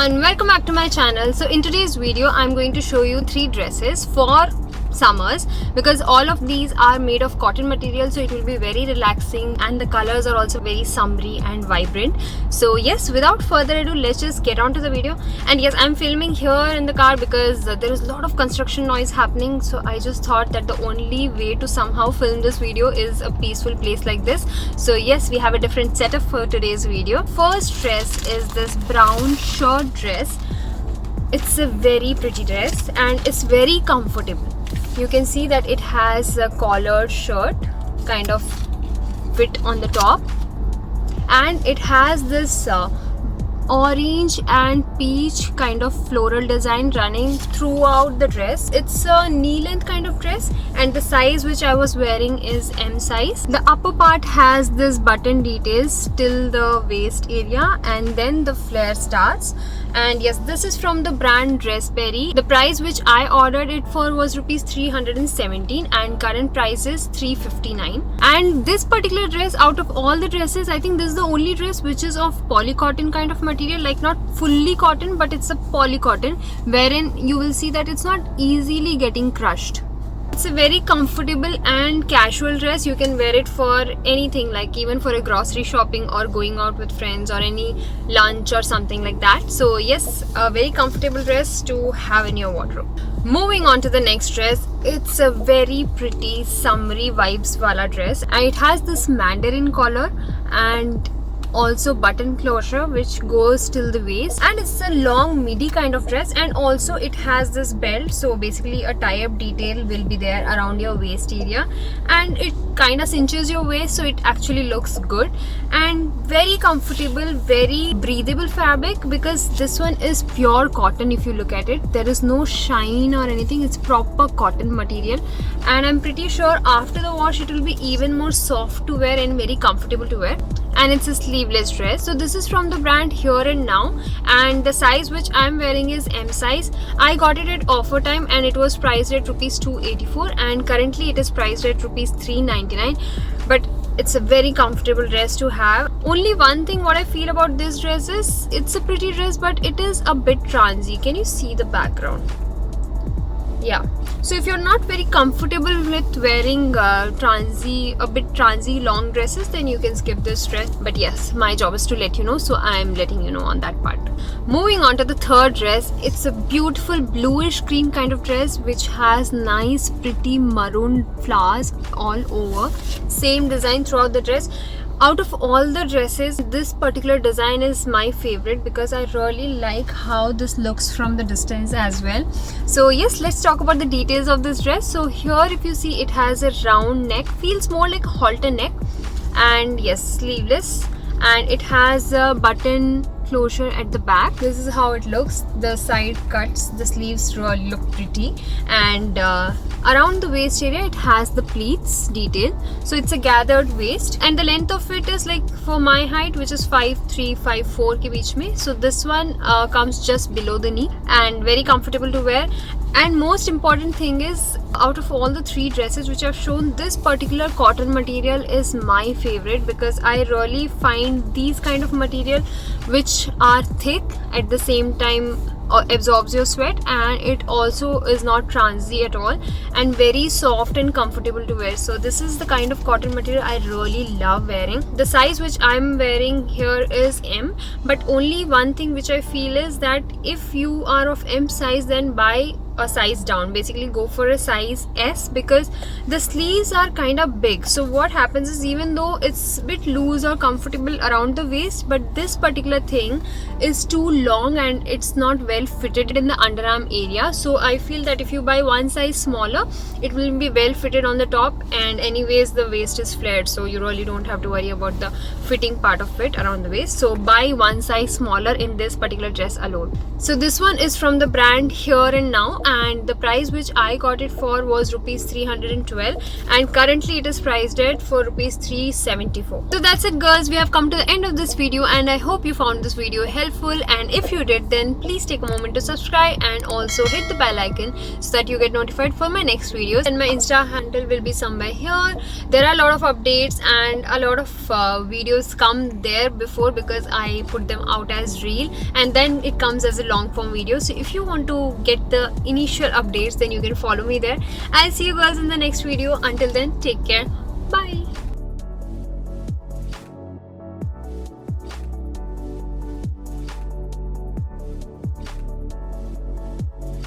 everyone, welcome back to my channel. So in today's video I'm going to show you 3 dresses for summers because all of these are made of cotton material, so it will be very relaxing and the colors are also very summery and vibrant. So yes, without further ado, let's just get on to the video. And yes, I'm filming here in the car because there is a lot of construction noise happening, so I just thought that the only way to somehow film this video is a peaceful place like this. So yes, we have a different setup for today's video. First dress is this brown shirt dress. It's a very pretty dress and it's very comfortable. You can see that it has a collared shirt kind of fit on the top, and it has this orange and peach kind of floral design running throughout the dress. It's a knee length kind of dress and the size which I was wearing is M size. The upper part has this button details till the waist area and then the flare starts. And yes, this is from the brand Dressberry. The price which I ordered it for was rupees 317 and current price is 359. And this particular dress, out of all the dresses, I think this is the only dress which is of polycotton kind of material, like not fully cotton but it's a polycotton, wherein you will see that it's not easily getting crushed. It's a very comfortable and casual dress. You can wear it for anything, like even for a grocery shopping or going out with friends or any lunch or something like that. So yes, a very comfortable dress to have in your wardrobe. Moving on to the next dress, it's a very pretty summery vibes wala dress and it has this mandarin collar and also button closure which goes till the waist, and it's a long midi kind of dress, and also it has this belt, so basically a tie-up detail will be there around your waist area and it kind of cinches your waist, so it actually looks good and very comfortable, very breathable fabric because this one is pure cotton. If you look at it, there is no shine or anything, it's proper cotton material, and I'm pretty sure after the wash it will be even more soft to wear and very comfortable to wear. And it's a sleeveless dress. So this is from the brand Here and Now and the size which I'm wearing is M size. I got it at offer time and it was priced at rupees 284 and currently it is priced at rupees 399, but it's a very comfortable dress to have. Only one thing what I feel about this dress is it's a pretty dress but it is a bit transy. Can you see the background? Yeah, so if you're not very comfortable with wearing a bit transy long dresses, then you can skip this dress. But yes, my job is to let you know, so I'm letting you know on that part. Moving on to the third dress, it's a beautiful bluish green kind of dress which has nice pretty maroon flowers all over. Same design throughout the dress. Out of all the dresses, this particular design is my favorite because I really like how this looks from the distance as well. So yes, let's talk about the details of this dress. So here if you see, it has a round neck, feels more like a halter neck, and yes, sleeveless, and it has a button closure at the back. This is how it looks. The side cuts, the sleeves really look pretty, and around the waist area it has the pleats detail, so it's a gathered waist, and the length of it is like for my height, which is 5'3", 5'4" ke beech mein. So this one comes just below the knee and very comfortable to wear. And most important thing is, out of all the 3 dresses which I've shown, this particular cotton material is my favorite because I really find these kind of material which are thick at the same time absorbs your sweat, and it also is not transy at all and very soft and comfortable to wear. So this is the kind of cotton material I really love wearing. The size which I'm wearing here is M, but only one thing which I feel is that if you are of M size, then buy a size down, basically go for a size S because the sleeves are kind of big. So what happens is, even though it's a bit loose or comfortable around the waist, but this particular thing is too long and it's not well fitted in the underarm area. So I feel that if you buy one size smaller, it will be well fitted on the top, and anyways the waist is flared, so you really don't have to worry about the fitting part of it around the waist. So buy one size smaller in this particular dress alone. So this one is from the brand Here and Now and the price which I got it for was rupees 312, and currently it is priced at for rupees 374. So that's it girls, we have come to the end of this video, and I hope you found this video helpful, and if you did then please take a moment to subscribe and also hit the bell icon so that you get notified for my next videos. And my Insta handle will be somewhere here. There are a lot of updates and a lot of videos come there before, because I put them out as reel and then it comes as a long form video. So if you want to get the initial updates then you can follow me there. I'll see you guys in the next video. Until then, take care. Bye.